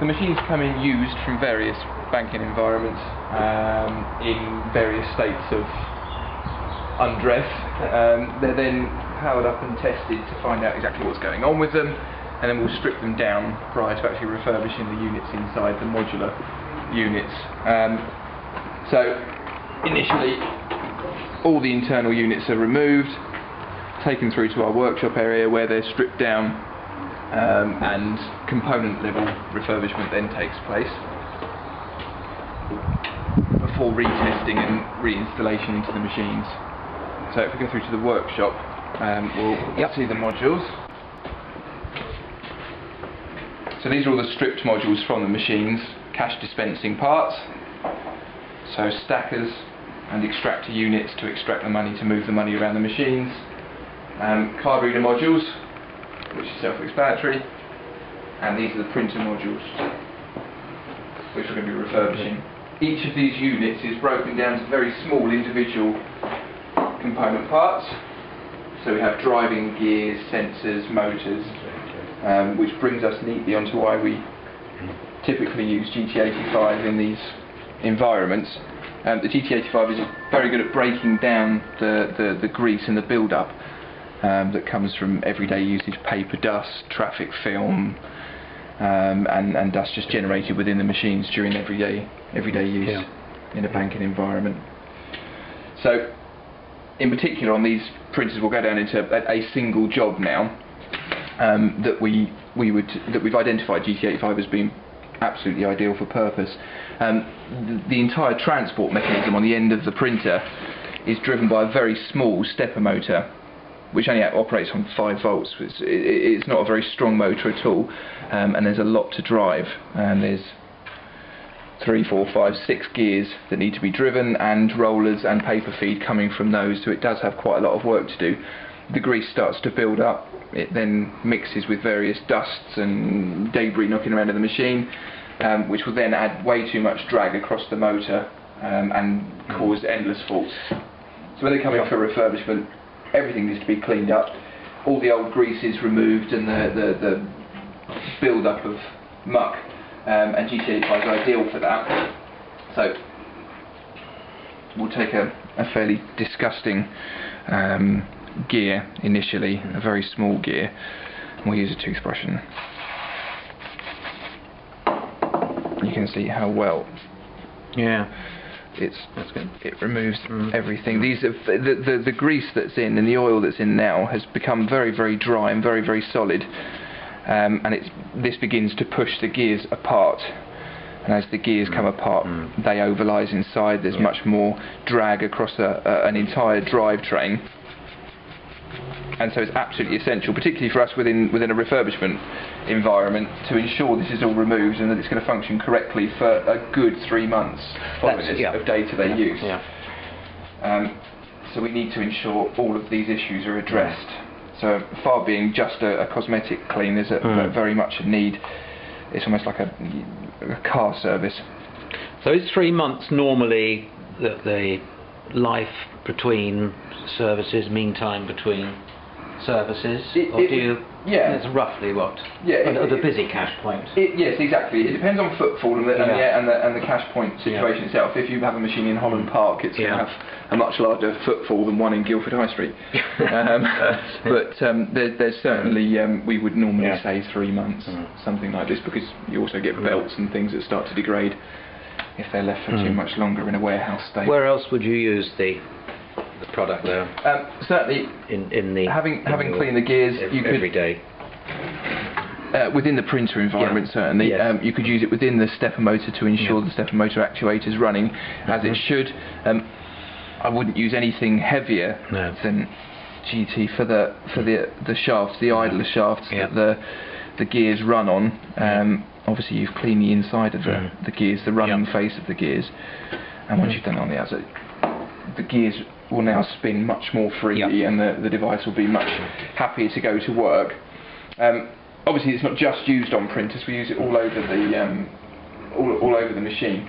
The machines come in used from various banking environments in various states of undress. They're then powered up and tested to find out exactly what's going on with them, and then we'll strip them down prior to actually refurbishing the units inside the modular units. So initially all the internal units are removed, taken through to our workshop area where they're stripped down, and component level refurbishment then takes place before retesting and reinstallation into the machines. So if we go through to the workshop, we'll see the modules. So these are all the stripped modules from the machines, cash dispensing parts, so stackers and extractor units to extract the money, to move the money around the machines, card reader modules, which is self-explanatory, and these are the printer modules, which we're going to be refurbishing. Each of these units is broken down to very small individual component parts. So we have driving gears, sensors, motors, which brings us neatly onto why we typically use GT85 in these environments. The GT85 is very good at breaking down the grease and the build-up that comes from everyday usage, paper dust, traffic film, and dust just generated within the machines during everyday use in a banking environment. So in particular on these printers we'll go down into a single job now that we've identified GT85 as being absolutely ideal for purpose. The entire transport mechanism on the end of the printer is driven by a very small stepper motor, which only operates on 5 volts. It's not a very strong motor at all, and there's a lot to drive. There's 3, 4, 5, 6 gears that need to be driven, and rollers and paper feed coming from those, so it does have quite a lot of work to do. The grease starts to build up, it then mixes with various dusts and debris knocking around in the machine, which will then add way too much drag across the motor and cause endless faults. So when they come in for refurbishment, everything needs to be cleaned up, all the old grease is removed and the build-up of muck, and GT85 is ideal for that. So we'll take a fairly disgusting gear initially, a very small gear, and we'll use a toothbrush, and you can see how well it removes everything. These are the grease that's in and the oil that's in now has become very, very dry and very, very solid, and this begins to push the gears apart, and as the gears come apart they overlise inside. There's much more drag across an entire drivetrain, and so it's absolutely essential, particularly for us within a refurbishment environment, to ensure this is all removed and that it's going to function correctly for a good 3 months following this of day-to-day use. So we need to ensure all of these issues are addressed. So far being just a cosmetic clean, there's very much a need. It's almost like a car service. So is 3 months normally the life between services, mean time between services, it's roughly what? At the busy cash point. Yes, exactly. It depends on footfall and the cash point situation itself. If you have a machine in Holland Park, it's going to have a much larger footfall than one in Guildford High Street. But there's certainly, we would normally say 3 months, something like this, because you also get belts and things that start to degrade if they're left for too much longer in a warehouse state. Where else would you use the product there? Certainly, having cleaned the gears, you could every day. Within the printer environment, certainly, you could use it within the stepper motor to ensure the stepper motor actuator is running as it should. I wouldn't use anything heavier than GT for the shafts, the idler shafts that the gears run on. Obviously, you've cleaned the inside of the gears, the running face of the gears, and once you've done it on the outside, the gears will now spin much more freely, and the device will be much happier to go to work. Obviously, it's not just used on printers; we use it all over the machine.